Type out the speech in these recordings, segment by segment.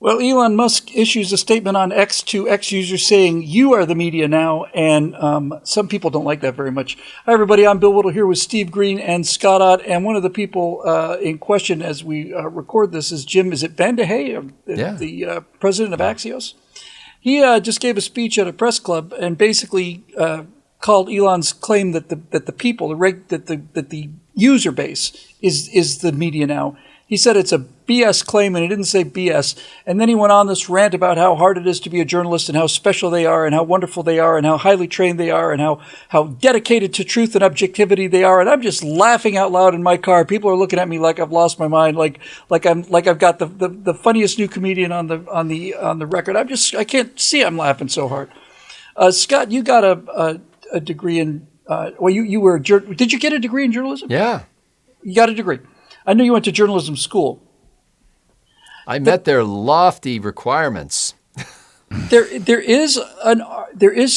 Well, Elon Musk issues a statement on X to X users saying, "You are the media now," and some people don't like that very much. Hi, everybody. I'm Bill Whittle here with Steve Green and Scott Ott, and one of the people in question as we record this is Jim, is it Van de Hey, the president of Axios? He just gave a speech at a press club and basically called Elon's claim that the people, that the user base is the media now. He said it's a BS claim, and he didn't say BS. And then he went on this rant about how hard it is to be a journalist and how special they are and how wonderful they are and how highly trained they are and how dedicated to truth and objectivity they are. And I'm just laughing out loud in my car. People are looking at me like I've lost my mind, like I've got the funniest new comedian on the record. I can't see I'm laughing so hard. Scott, you got a degree in did you get a degree in journalism? Yeah. You got a degree. I knew you went to journalism school. I met their lofty requirements. There is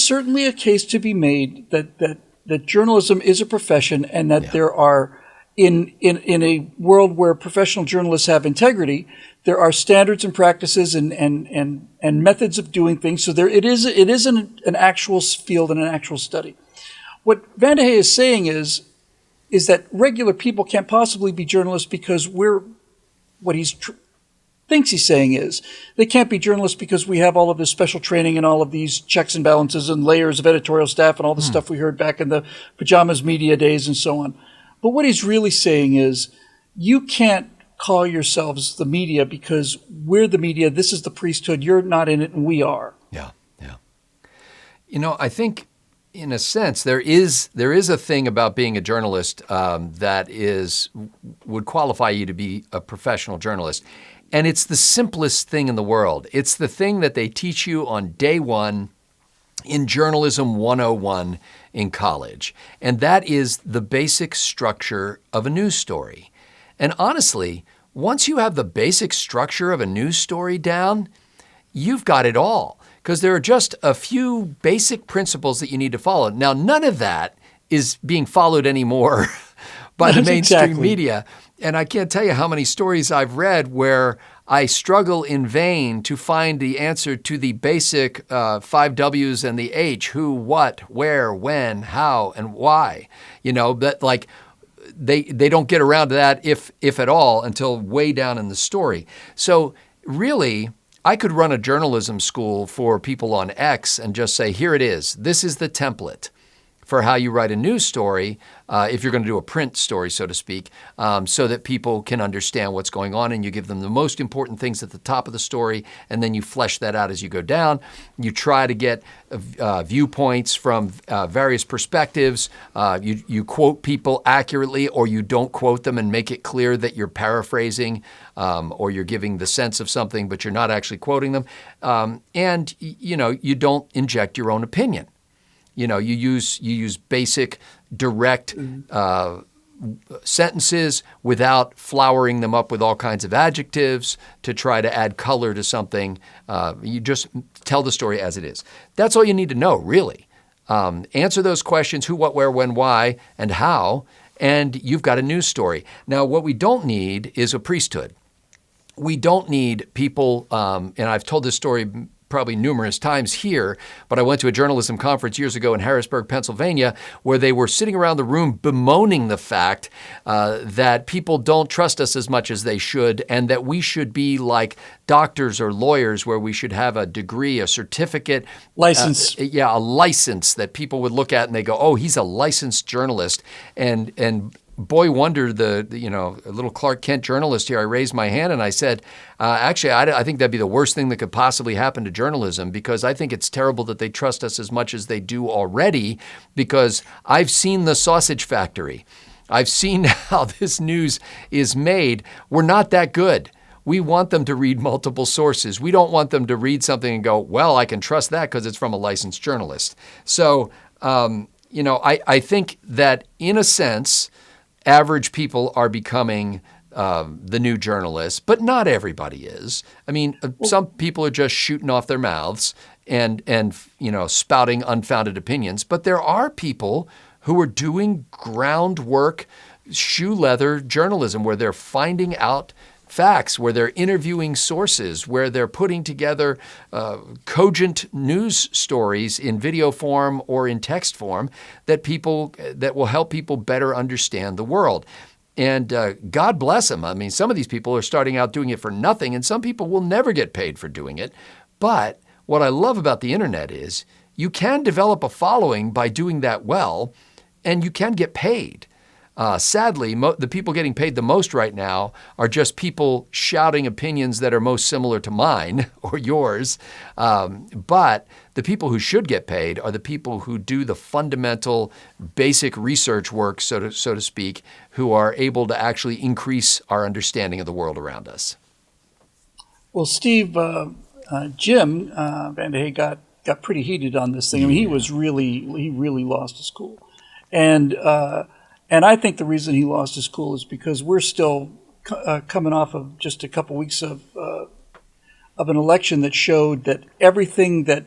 certainly a case to be made that journalism is a profession, and that there are in a world where professional journalists have integrity, there are standards and practices and methods of doing things. So it is an actual field and an actual study. What Van de Hey is saying is that regular people can't possibly be journalists because what he thinks he's saying is they can't be journalists because we have all of this special training and all of these checks and balances and layers of editorial staff and all the stuff we heard back in the pajamas media days and so on. But what he's really saying is you can't call yourselves the media because we're the media. This is the priesthood. You're not in it and we are. Yeah. I think in a sense, there is a thing about being a journalist that would qualify you to be a professional journalist. And it's the simplest thing in the world. It's the thing that they teach you on day one in Journalism 101 in college. And that is the basic structure of a news story. And honestly, once you have the basic structure of a news story down, you've got it all. Because there are just a few basic principles that you need to follow. Now, none of that is being followed anymore by the mainstream media. And I can't tell you how many stories I've read where I struggle in vain to find the answer to the basic 5 W's and the H: who, what, where, when, how, and why. That like they don't get around to that, if at all, until way down in the story. So really, I could run a journalism school for people on X and just say, here it is. This is the template for how you write a news story, if you're going to do a print story, so to speak, so that people can understand what's going on, and you give them the most important things at the top of the story, and then you flesh that out as you go down. You try to get viewpoints from various perspectives. You quote people accurately, or you don't quote them and make it clear that you're paraphrasing, or you're giving the sense of something, but you're not actually quoting them. And you don't inject your own opinion. You use basic, direct sentences without flowering them up with all kinds of adjectives to try to add color to something. You just tell the story as it is. That's all you need to know, really. Answer those questions: who, what, where, when, why, and how, and you've got a news story. Now, what we don't need is a priesthood. We don't need people, and I've told this story probably numerous times here, but I went to a journalism conference years ago in Harrisburg, Pennsylvania, where they were sitting around the room bemoaning the fact that people don't trust us as much as they should, and that we should be like doctors or lawyers, where we should have a degree, a certificate. License. A license that people would look at and they go, oh, he's a licensed journalist. And boy wonder the little Clark Kent journalist here, I raised my hand and I said, actually, I think that'd be the worst thing that could possibly happen to journalism, because I think it's terrible that they trust us as much as they do already, because I've seen the sausage factory. I've seen how this news is made. We're not that good. We want them to read multiple sources. We don't want them to read something and go, well, I can trust that because it's from a licensed journalist. So, I think that in a sense, average people are becoming the new journalists, but not everybody is. I mean, some people are just shooting off their mouths and spouting unfounded opinions. But there are people who are doing groundwork, shoe leather journalism, where they're finding out facts, where they're interviewing sources, where they're putting together cogent news stories in video form or in text form that will help people better understand the world. And God bless them. I mean, some of these people are starting out doing it for nothing, and some people will never get paid for doing it. But what I love about the internet is you can develop a following by doing that well, and you can get paid. Sadly, the people getting paid the most right now are just people shouting opinions that are most similar to mine or yours. But the people who should get paid are the people who do the fundamental, basic research work, so to speak, who are able to actually increase our understanding of the world around us. Well, Steve, Jim Van de Hey got pretty heated on this thing. I mean, he really lost his cool, and I think the reason he lost his cool is because we're still coming off of just a couple weeks of an election that showed that everything that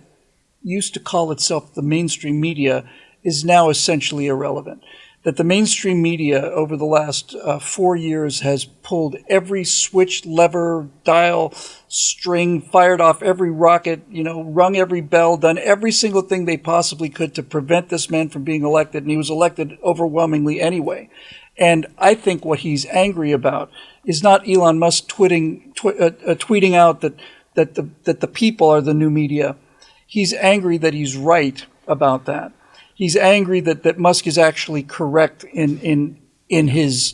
used to call itself the mainstream media is now essentially irrelevant. That the mainstream media over the last 4 years has pulled every switch, lever, dial, string, fired off every rocket, rung every bell, done every single thing they possibly could to prevent this man from being elected, and he was elected overwhelmingly anyway. And I think what he's angry about is not Elon Musk tweeting out that the people are the new media. He's angry that he's right about that. He's angry that Musk is actually correct in his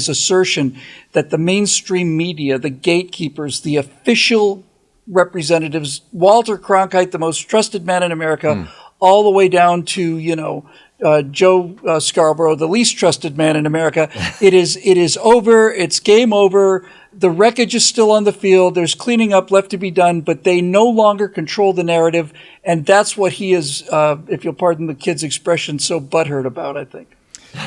assertion that the mainstream media, the gatekeepers, the official representatives, Walter Cronkite, the most trusted man in America, all the way down to Joe Scarborough, the least trusted man in America. It is over. It's game over. The wreckage is still on the field. There's cleaning up left to be done, but they no longer control the narrative. And that's what he is, if you'll pardon the kid's expression, so butthurt about, I think.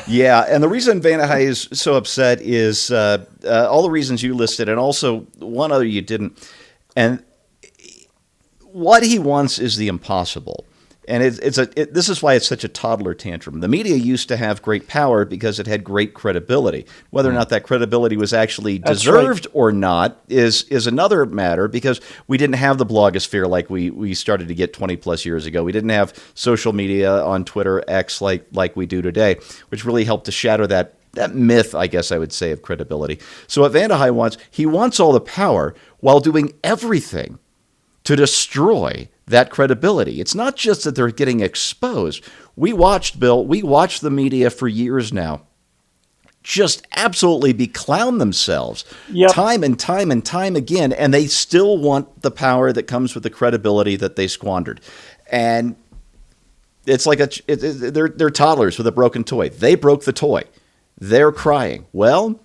Yeah, and the reason Van de Hey is so upset is all the reasons you listed, and also one other you didn't. And what he wants is the impossible. And this is why it's such a toddler tantrum. The media used to have great power because it had great credibility. Whether or not that credibility was actually deserved or not is another matter, because we didn't have the blogosphere like we started to get 20 plus years ago. We didn't have social media on Twitter, X, like we do today, which really helped to shatter that myth, I guess I would say, of credibility. So what Van de Hey wants, he wants all the power while doing everything to destroy that credibility. It's not just that they're getting exposed. We watched the media for years now just absolutely beclown themselves time and time and time again, and they still want the power that comes with the credibility that they squandered. And it's like they're toddlers with a broken toy. They broke the toy. They're crying. Well,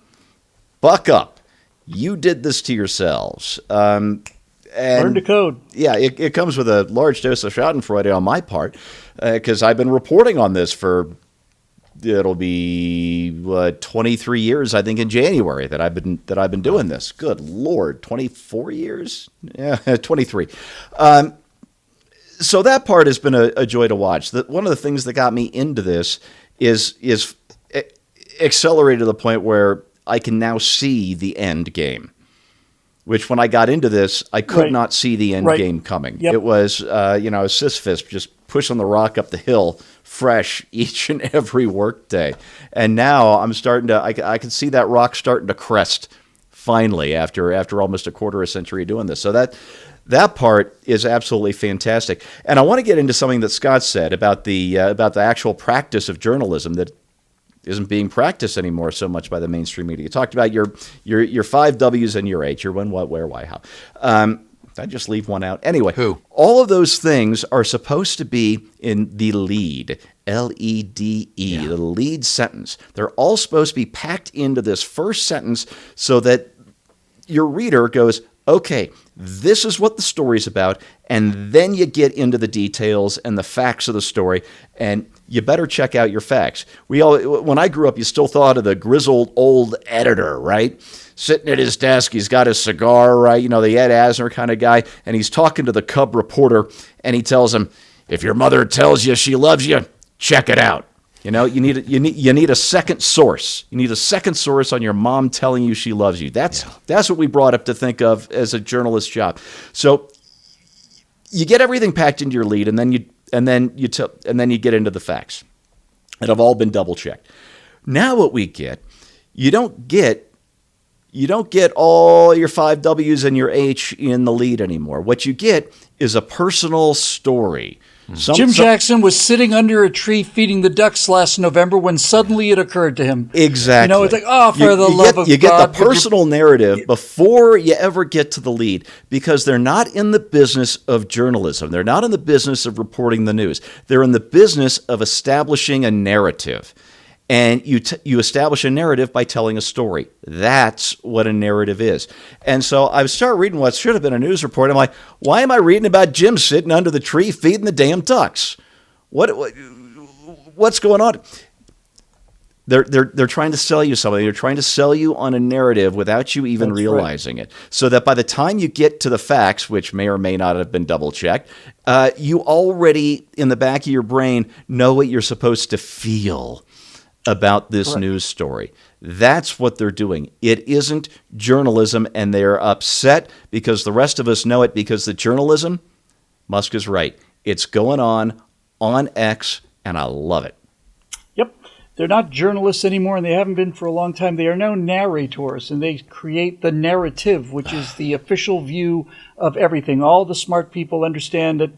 buck up. You did this to yourselves. And learn to code. Yeah, it comes with a large dose of schadenfreude on my part, because I've been reporting on this it'll be 23 years, I think, in January that I've been doing this. Good Lord, 24 years? Yeah, 23. So that part has been a joy to watch. One of the things that got me into this is accelerated to the point where I can now see the end game. Which, when I got into this, I could not see the end game coming. Yep. It was, Sisyphus just pushing the rock up the hill, fresh each and every workday. And now I'm starting to, I can see that rock starting to crest finally after almost a quarter of a century doing this. So that part is absolutely fantastic. And I want to get into something that Scott said about the actual practice of journalism that isn't being practiced anymore so much by the mainstream media. You talked about your 5 W's and your H, your when, what, where, why, how. I just leave one out. Anyway, who? All of those things are supposed to be in the lead, L-E-D-E, the lead sentence. They're all supposed to be packed into this first sentence so that your reader goes, okay, this is what the story's about, and then you get into the details and the facts of the story, and you better check out your facts. When I grew up, you still thought of the grizzled old editor, right? Sitting at his desk, he's got his cigar, right? The Ed Asner kind of guy, and he's talking to the cub reporter, and he tells him, if your mother tells you she loves you, check it out. You need a second source. You need a second source on your mom telling you she loves you. That's what we brought up to think of as a journalist's job. So you get everything packed into your lead, and then you get into the facts that have all been double checked. Now what we get, you don't get all your 5 W's and your H in the lead anymore. What you get is a personal story. Jim Jackson was sitting under a tree feeding the ducks last November when suddenly it occurred to him. Exactly. It's like, for the love of God. You get the personal narrative before you ever get to the lead, because they're not in the business of journalism. They're not in the business of reporting the news. They're in the business of establishing a narrative. And you establish a narrative by telling a story. That's what a narrative is. And so I started reading what should have been a news report. I'm like, why am I reading about Jim sitting under the tree feeding the damn ducks? What's going on? They're trying to sell you something. They're trying to sell you on a narrative without you even realizing it. So that by the time you get to the facts, which may or may not have been double checked, you already in the back of your brain know what you're supposed to feel about this news story. That's what they're doing. It isn't journalism, and they're upset because the rest of us know it, because the journalism, Musk is right, it's going on X, and I love it. Yep. They're not journalists anymore, and they haven't been for a long time. They are now narrators, and they create the narrative, which is the official view of everything. All the smart people understand that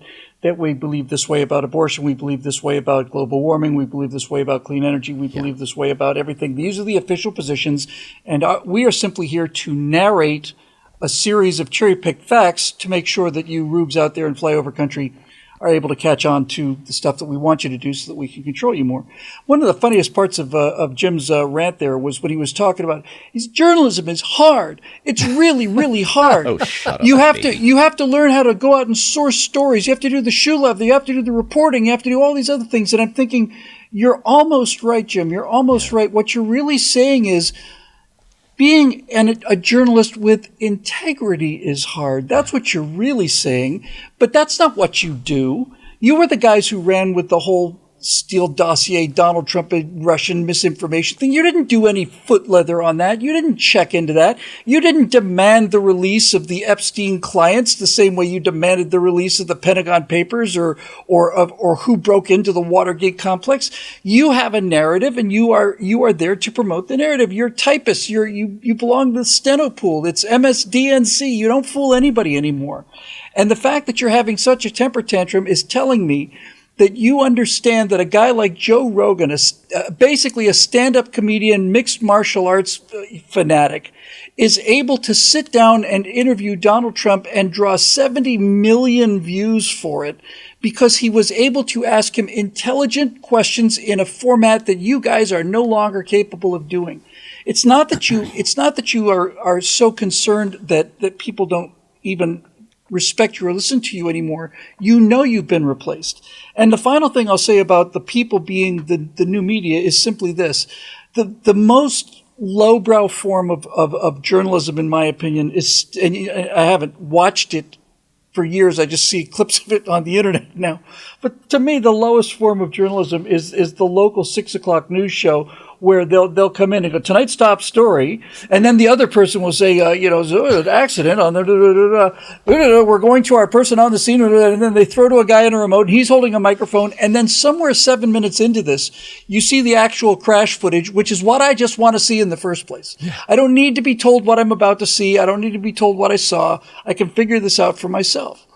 we believe this way about abortion, we believe this way about global warming, we believe this way about clean energy, we believe this way about everything. These are the official positions, and we are simply here to narrate a series of cherry-picked facts to make sure that you rubes out there in flyover country are able to catch on to the stuff that we want you to do so that we can control you more. One of the funniest parts of Jim's rant there was when he was talking about journalism is hard. It's really, really hard. Oh, shut up, you have to learn how to go out and source stories. You have to do the shoe leather. You have to do the reporting. You have to do all these other things. And I'm thinking, you're almost right, Jim. You're almost right. What you're really saying is, being a journalist with integrity is hard. That's what you're really saying. But that's not what you do. You were the guys who ran with the whole Steele dossier, Donald Trump, Russian misinformation thing. You didn't do any foot leather on that. You didn't check into that. You didn't demand the release of the Epstein clients the same way you demanded the release of the Pentagon Papers or who broke into the Watergate complex. You have a narrative, and you are there to promote the narrative. You're typists. You belong to the steno pool. It's MSDNC. You don't fool anybody anymore. And the fact that you're having such a temper tantrum is telling me that you understand that a guy like Joe Rogan, basically a stand-up comedian, mixed martial arts fanatic, is able to sit down and interview Donald Trump and draw 70 million views for it because he was able to ask him intelligent questions in a format that you guys are no longer capable of doing. It's not that you are so concerned that people don't even respect you or listen to you anymore. You know you've been replaced. And the final thing I'll say about the people being the new media is simply this. The most lowbrow form of journalism, in my opinion, is, and I haven't watched it for years. I just see clips of it on the internet now. But to me, the lowest form of journalism is the local 6 o'clock news show, where they'll come in and go, tonight's top story, and then the other person will say, an accident on the, we're going to our person on the scene, and then they throw to a guy in a remote, and he's holding a microphone, and then somewhere 7 minutes into this, you see the actual crash footage, which is what I just want to see in the first place. Yeah. I don't need to be told what I'm about to see. I don't need to be told what I saw. I can figure this out for myself.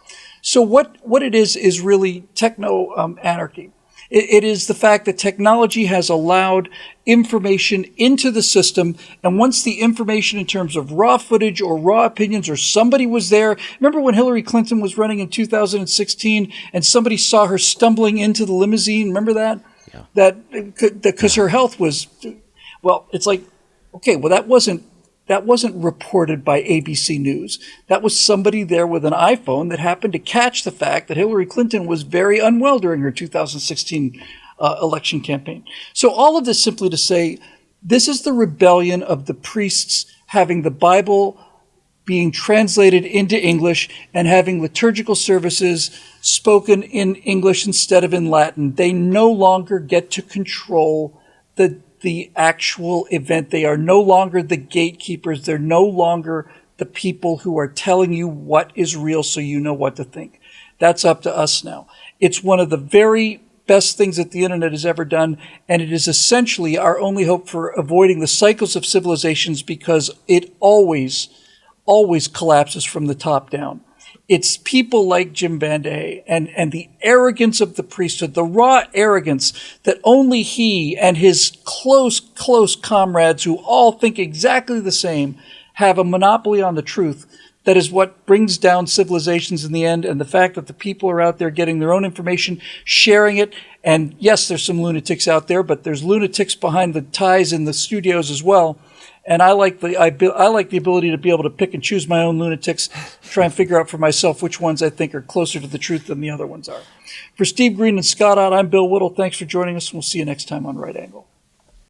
So what it is really techno anarchy. It is the fact that technology has allowed information into the system, and once the information in terms of raw footage or raw opinions or somebody was there. Remember when Hillary Clinton was running in 2016 and somebody saw her stumbling into the limousine? Remember that? Yeah. That because her health was, well, it's like, okay, well, that wasn't reported by ABC News. That was somebody there with an iPhone that happened to catch the fact that Hillary Clinton was very unwell during her 2016 election campaign. So all of this simply to say, this is the rebellion of the priests having the Bible being translated into English and having liturgical services spoken in English instead of in Latin. They no longer get to control the actual event. They are no longer the gatekeepers. They're no longer the people who are telling you what is real so you know what to think. That's up to us now. It's one of the very best things that the internet has ever done, and it is essentially our only hope for avoiding the cycles of civilizations, because it always collapses from the top down. It's people like Jim Van de and the arrogance of the priesthood, the raw arrogance that only he and his close comrades who all think exactly the same have a monopoly on the truth. That is what brings down civilizations in the end, and the fact that the people are out there getting their own information, sharing it. And yes, there's some lunatics out there, but there's lunatics behind the ties in the studios as well. And I like the ability to be able to pick and choose my own lunatics, try and figure out for myself which ones I think are closer to the truth than the other ones are. For Steve Green and Scott Ott, I'm Bill Whittle. Thanks for joining us, and we'll see you next time on Right Angle.